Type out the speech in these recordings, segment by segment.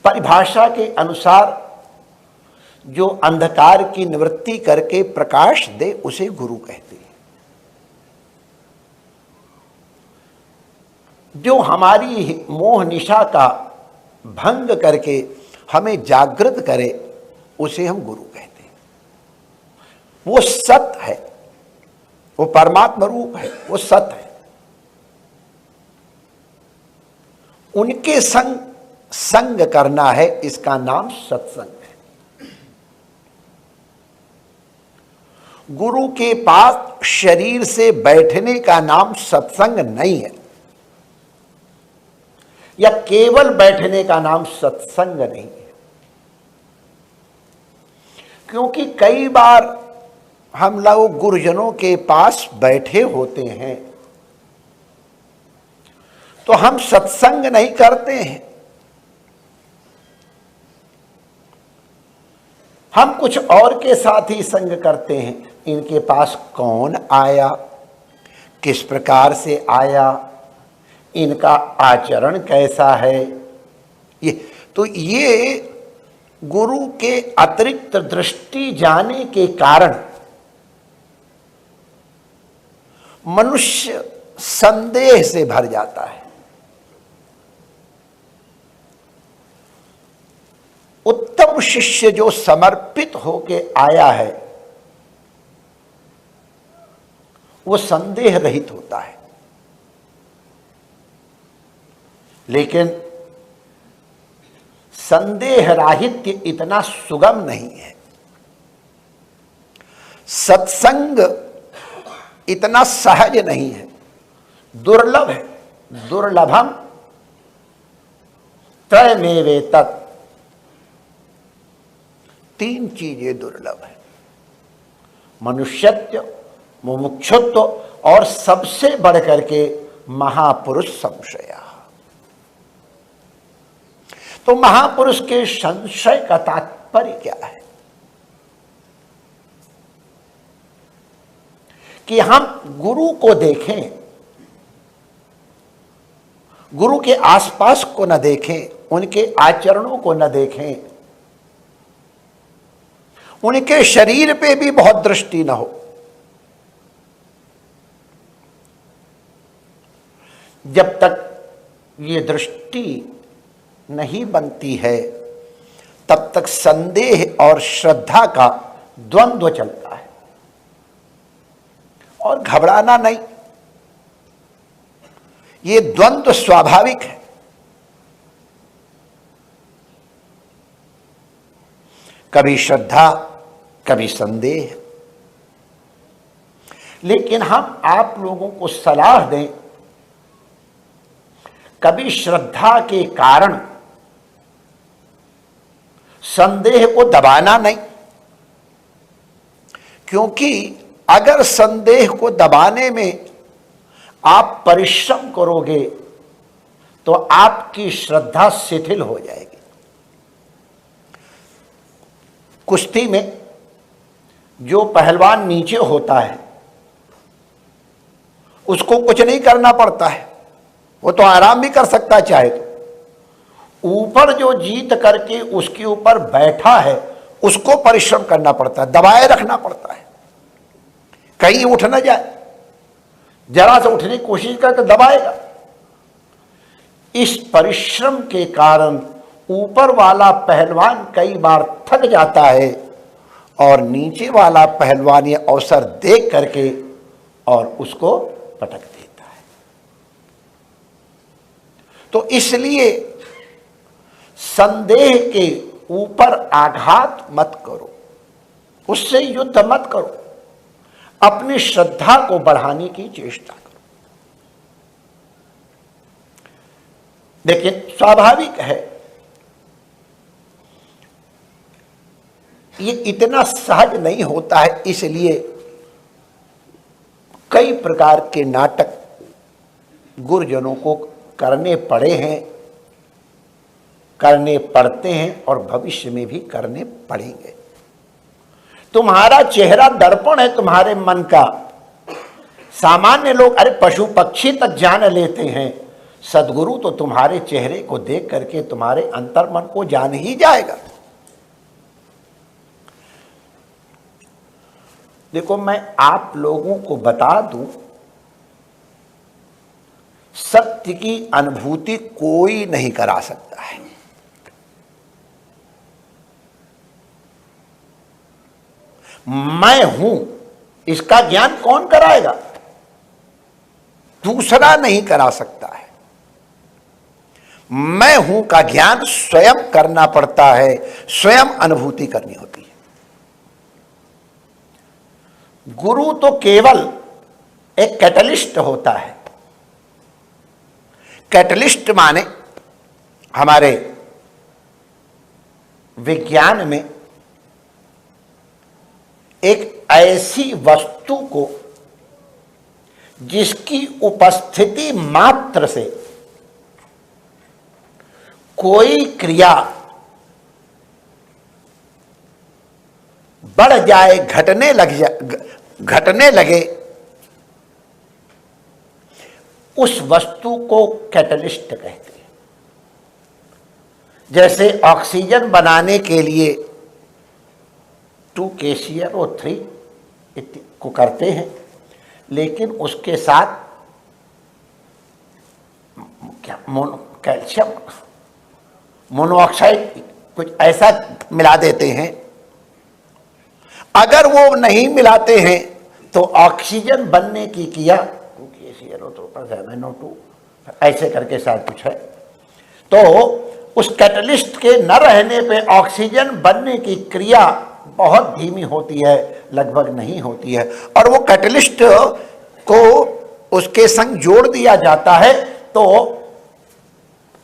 परिभाषा के अनुसार जो अंधकार की निवृत्ति करके प्रकाश दे उसे गुरु कहते हैं। जो हमारी मोह निशा का भंग करके हमें जागृत करे उसे हम गुरु कहते हैं। वो सत्य है, वो परमात्मा रूप है, वो सत्य है। उनके संग करना है, इसका नाम सत्संग है। गुरु के पास शरीर से बैठने का नाम सत्संग नहीं है, या केवल बैठने का नाम सत्संग नहीं है। क्योंकि कई बार हम लोग गुरुजनों के पास बैठे होते हैं तो हम सत्संग नहीं करते हैं, हम कुछ और के साथ ही संग करते हैं। इनके पास कौन आया, किस प्रकार से आया, इनका आचरण कैसा है, ये गुरु के अतिरिक्त दृष्टि जाने के कारण मनुष्य संदेह से भर जाता है। उत्तम शिष्य जो समर्पित होके आया है वो संदेह रहित होता है। लेकिन संदेह राहित्य इतना सुगम नहीं है, सत्संग इतना सहज नहीं है, दुर्लभ है। दुर्लभम त्रयमेवेतत्, तीन चीजें दुर्लभ है, मनुष्यत्व, मुमुक्षुत्व और सबसे बढ़कर के महापुरुष संशय। तो महापुरुष के संशय का तात्पर्य क्या है कि हम गुरु को देखें, गुरु के आसपास को न देखें, उनके आचरणों को न देखें, उनके शरीर पे भी बहुत दृष्टि न हो। जब तक ये दृष्टि नहीं बनती है तब तक संदेह और श्रद्धा का द्वंद्व चलता है। और घबराना नहीं, ये द्वंद्व स्वाभाविक है। कभी श्रद्धा, कभी संदेह। लेकिन हम आप लोगों को सलाह दें, कभी श्रद्धा के कारण संदेह को दबाना नहीं। क्योंकि अगर संदेह को दबाने में आप परिश्रम करोगे तो आपकी श्रद्धा शिथिल हो जाएगी। कुश्ती में जो पहलवान नीचे होता है उसको कुछ नहीं करना पड़ता है, वो तो आराम भी कर सकता है चाहे तो। ऊपर जो जीत करके उसके ऊपर बैठा है उसको परिश्रम करना पड़ता है, दबाए रखना पड़ता है, कहीं उठ न जाए। जरा से उठने की कोशिश करके दबाएगा। इस परिश्रम के कारण ऊपर वाला पहलवान कई बार थक जाता है और नीचे वाला पहलवान ये अवसर देख करके और उसको पटक देता है। तो इसलिए संदेह के ऊपर आघात मत करो, उससे युद्ध मत करो, अपनी श्रद्धा को बढ़ाने की चेष्टा करो। लेकिन स्वाभाविक है ये इतना सहज नहीं होता है, इसलिए कई प्रकार के नाटक गुरुजनों को करने पड़े हैं, करने पड़ते हैं और भविष्य में भी करने पड़ेंगे। तुम्हारा चेहरा दर्पण है तुम्हारे मन का। सामान्य लोग अरे पशु पक्षी तक जान लेते हैं, सदगुरु तो तुम्हारे चेहरे को देख करके तुम्हारे अंतर्मन को जान ही जाएगा। देखो, मैं आप लोगों को बता दूं, सत्य की अनुभूति कोई नहीं करा सकता है। मैं हूं इसका ज्ञान कौन कराएगा? दूसरा नहीं करा सकता है। मैं हूं का ज्ञान स्वयं करना पड़ता है, स्वयं अनुभूति करनी होती है। गुरु तो केवल एक कैटलिस्ट होता है। कैटलिस्ट माने हमारे विज्ञान में एक ऐसी वस्तु को जिसकी उपस्थिति मात्र से कोई क्रिया बढ़ जाए, घटने लगे, उस वस्तु को कैटलिस्ट कहते हैं। जैसे ऑक्सीजन बनाने के लिए 2KClO3 को करते हैं, लेकिन उसके साथ कैल्शियम मोनोऑक्साइड कुछ ऐसा मिला देते हैं। अगर वो नहीं मिलाते हैं तो ऑक्सीजन बनने की क्रिया 2KClO2 ऐसे करके शायद कुछ है, तो उस कैटलिस्ट के न रहने पे ऑक्सीजन बनने की क्रिया बहुत धीमी होती है, लगभग नहीं होती है। और वो कैटलिस्ट को उसके संग जोड़ दिया जाता है तो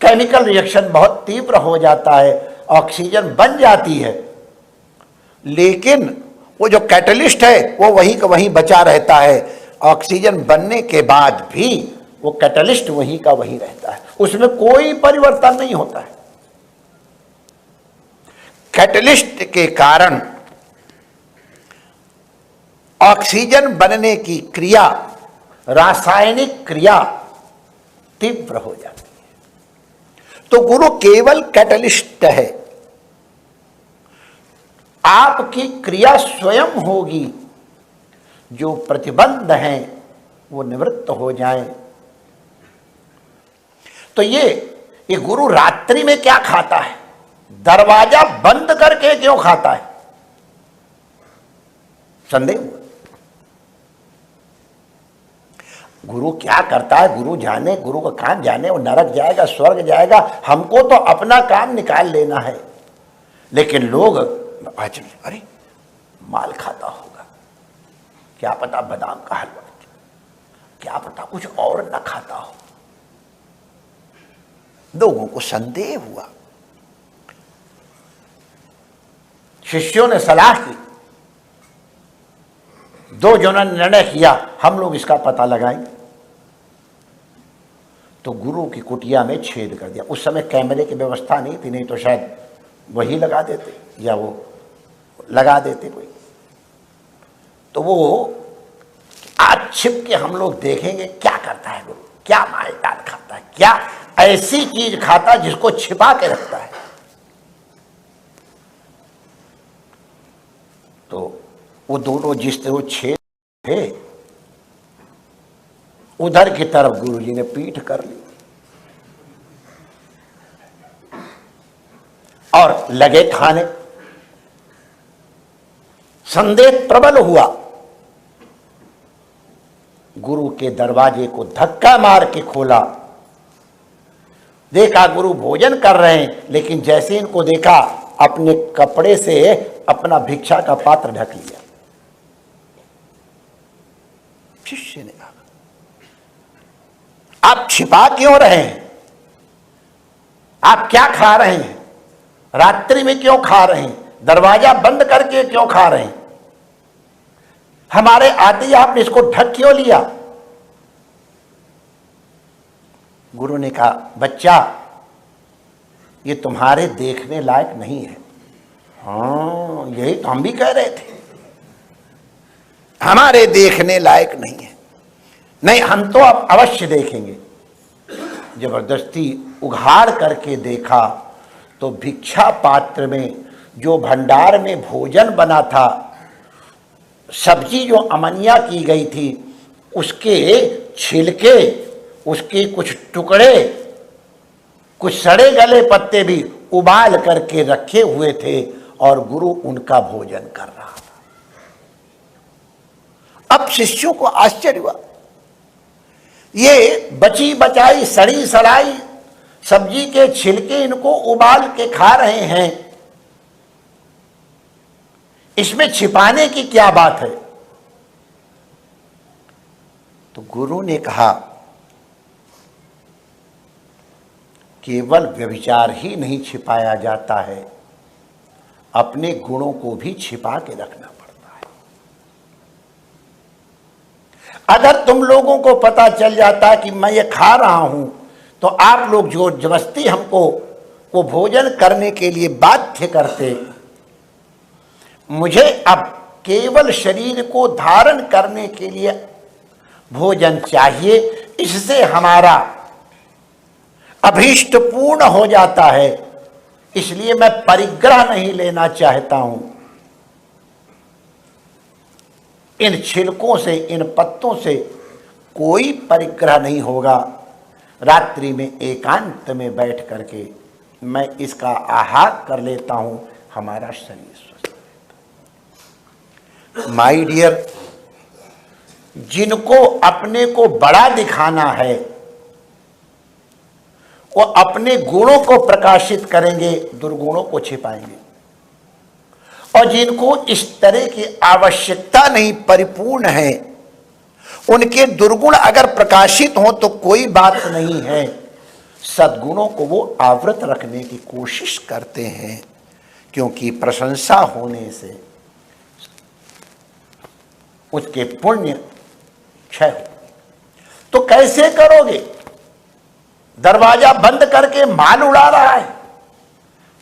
केमिकल रिएक्शन बहुत तीव्र हो जाता है, ऑक्सीजन बन जाती है। लेकिन वो जो कैटलिस्ट है वो वहीं का वहीं बचा रहता है। ऑक्सीजन बनने के बाद भी वो कैटलिस्ट वहीं का वहीं रहता है, उसमें कोई परिवर्तन नहीं होता है। कैटलिस्ट के कारण ऑक्सीजन बनने की क्रिया, रासायनिक क्रिया तीव्र हो जाती है। तो गुरु केवल कैटलिस्ट है। आपकी क्रिया स्वयं होगी, जो प्रतिबंध हैं वो निवृत्त हो जाएं। तो ये गुरु रात्रि में क्या खाता है? दरवाजा बंद करके क्यों खाता है? संदेह हुआ। गुरु क्या करता है? गुरु जाने, गुरु का काम जाने। वो नरक जाएगा, स्वर्ग जाएगा, हमको तो अपना काम निकाल लेना है। लेकिन लोग अरे माल खाता होगा, क्या पता बादाम का हलवा, क्या पता कुछ और न खाता हो। लोगों को संदेह हुआ। शिष्यों ने सलाह की, दो जनों ने निर्णय किया हम लोग इसका पता लगाएंगे। तो गुरु की कुटिया में छेद कर दिया। उस समय कैमरे की व्यवस्था नहीं थी, नहीं तो शायद वही लगा देते या वो लगा देते कोई। तो वो आज छिप के हम लोग देखेंगे क्या करता है गुरु, क्या मालदार खाता है, क्या ऐसी चीज खाता है जिसको छिपा के रखता है। तो वो दोनों जिस तरह छेद थे, उधर की तरफ गुरुजी ने पीठ कर ली और लगे खाने। संदेह प्रबल हुआ। गुरु के दरवाजे को धक्का मार के खोला, देखा गुरु भोजन कर रहे हैं, लेकिन जैसे इनको देखा अपने कपड़े से अपना भिक्षा का पात्र ढक लिया। शिष्य ने कहा आप छिपा क्यों रहे हैं? आप क्या खा रहे हैं? रात्रि में क्यों खा रहे हैं? दरवाजा बंद करके क्यों खा रहे हैं? हमारे आते ही आपने इसको ढक क्यों लिया? गुरु ने कहा बच्चा, ये तुम्हारे देखने लायक नहीं है। हाँ, यही तो हम भी कह रहे थे, हमारे देखने लायक नहीं है। नहीं, हम तो अब अवश्य देखेंगे। जबरदस्ती उघाड़ करके देखा तो भिक्षा पात्र में जो भंडार में भोजन बना था, सब्जी जो अमनिया की गई थी, उसके छिलके, उसके कुछ टुकड़े, कुछ सड़े गले पत्ते भी उबाल करके रखे हुए थे और गुरु उनका भोजन कर रहा था। अब शिष्यों को आश्चर्य हुआ, ये बची बचाई सड़ी सड़ाई सब्जी के छिलके इनको उबाल के खा रहे हैं, इसमें छिपाने की क्या बात है? तो गुरु ने कहा, केवल व्यभिचार ही नहीं छिपाया जाता है, अपने गुणों को भी छिपा के रखना पड़ता है। अगर तुम लोगों को पता चल जाता कि मैं ये खा रहा हूं, तो आप लोग जो जबरदस्ती हमको वो भोजन करने के लिए बाध्य करते। मुझे अब केवल शरीर को धारण करने के लिए भोजन चाहिए, इससे हमारा अभीष्ट पूर्ण हो जाता है, इसलिए मैं परिग्रह नहीं लेना चाहता हूं। इन छिलकों से, इन पत्तों से कोई परिग्रह नहीं होगा। रात्रि में एकांत में बैठ करके मैं इसका आहार कर लेता हूं, हमारा शरीर स्वस्थ रहता है। माय डियर, जिनको अपने को बड़ा दिखाना है वो अपने गुणों को प्रकाशित करेंगे, दुर्गुणों को छिपाएंगे। और जिनको इस तरह की आवश्यकता नहीं, परिपूर्ण है, उनके दुर्गुण अगर प्रकाशित हो तो कोई बात नहीं है, सद्गुणों को वो आवृत रखने की कोशिश करते हैं, क्योंकि प्रशंसा होने से उसके पुण्य क्षय हो। तो कैसे करोगे? दरवाजा बंद करके माल उड़ा रहा है।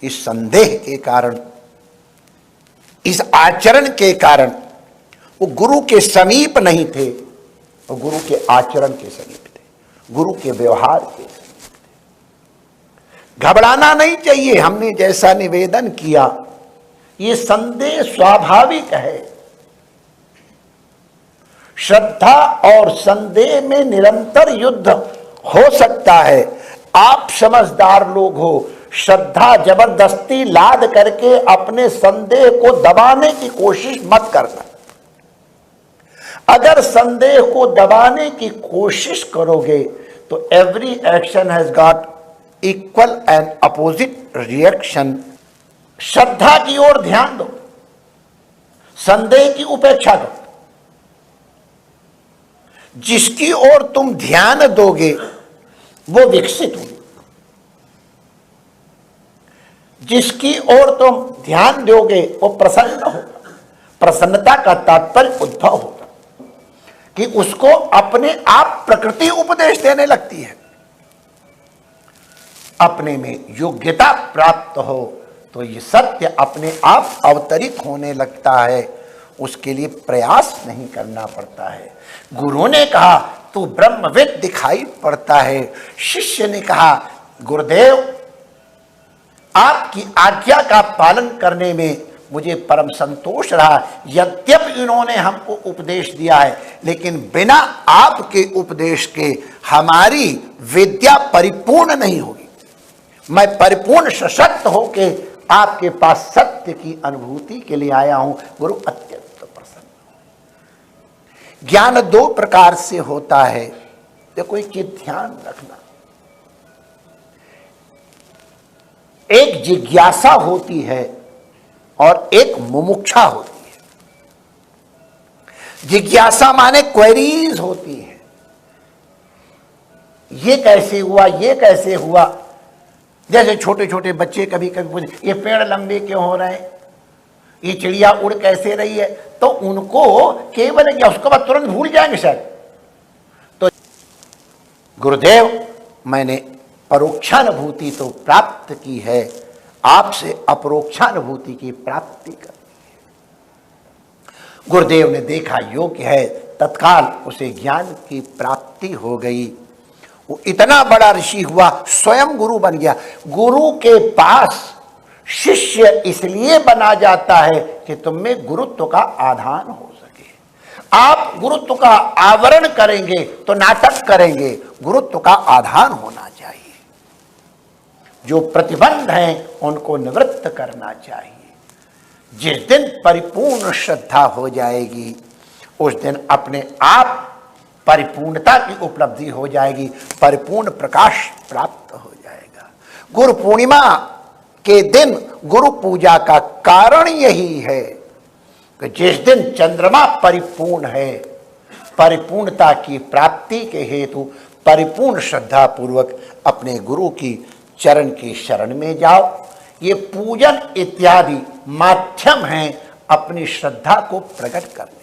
इस संदेह के कारण, इस आचरण के कारण वो गुरु के समीप नहीं थे, वो गुरु के आचरण के समीप थे, गुरु के व्यवहार के समीप थे। घबराना नहीं चाहिए। हमने जैसा निवेदन किया, ये संदेह स्वाभाविक है। श्रद्धा और संदेह में निरंतर युद्ध हो सकता है। आप समझदार लोग हो, श्रद्धा जबरदस्ती लाद करके अपने संदेह को दबाने की कोशिश मत करना। अगर संदेह को दबाने की कोशिश करोगे तो every action has got equal and opposite reaction. श्रद्धा की ओर ध्यान दो, संदेह की उपेक्षा करो। जिसकी ओर तुम ध्यान दोगे वो विकसित होगी, जिसकी ओर तुम ध्यान दोगे वो प्रसन्न होगा। प्रसन्नता का तात्पर्य उद्भव होगा कि उसको अपने आप प्रकृति उपदेश देने लगती है। अपने में योग्यता प्राप्त हो तो ये सत्य अपने आप अवतरित होने लगता है, उसके लिए प्रयास नहीं करना पड़ता है। गुरु ने कहा तू ब्रह्मविद दिखाई पड़ता है। शिष्य ने कहा गुरुदेव आपकी आज्ञा का पालन करने में मुझे परम संतोष रहा। यद्यपि इन्होंने हमको उपदेश दिया है, लेकिन बिना आपके उपदेश के हमारी विद्या परिपूर्ण नहीं होगी। मैं परिपूर्ण सशक्त होके आपके पास सत्य की अनुभूति के लिए आया हूं। गुरु अत्यंत प्रसन्न। ज्ञान दो प्रकार से होता है, देखो एक चीज ध्यान रखना। एक जिज्ञासा होती है और एक मुमुक्षा होती है। जिज्ञासा माने क्वेरीज होती है, ये कैसे हुआ, ये कैसे हुआ। जैसे छोटे छोटे बच्चे कभी कभी पूछते ये पेड़ लंबे क्यों हो रहे हैं, ये चिड़िया उड़ कैसे रही है, तो उनको केवल क्या उसके बाद तुरंत भूल जाएंगे शायद। तो गुरुदेव मैंने परोक्षानुभूति तो प्राप्त की है, आपसे अपरोक्षानुभूति की प्राप्ति करनी है। गुरुदेव ने देखा योग्य है, तत्काल उसे ज्ञान की प्राप्ति हो गई। वो इतना बड़ा ऋषि हुआ, स्वयं गुरु बन गया। गुरु के पास शिष्य इसलिए बना जाता है कि तुम में गुरुत्व का आधान हो सके। आप गुरुत्व का आवरण करेंगे तो नाटक करेंगे, गुरुत्व का आधान होना चाहिए। जो प्रतिबंध हैं उनको निवृत्त करना चाहिए। जिस दिन परिपूर्ण श्रद्धा हो जाएगी उस दिन अपने आप परिपूर्णता की उपलब्धि हो जाएगी, परिपूर्ण प्रकाश प्राप्त हो जाएगा। गुरु पूर्णिमा के दिन गुरु पूजा का कारण यही है कि जिस दिन चंद्रमा परिपूर्ण है, परिपूर्णता की प्राप्ति के हेतु परिपूर्ण श्रद्धा पूर्वक अपने गुरु की चरण की शरण में जाओ। ये पूजन इत्यादि माध्यम हैं अपनी श्रद्धा को प्रकट करने।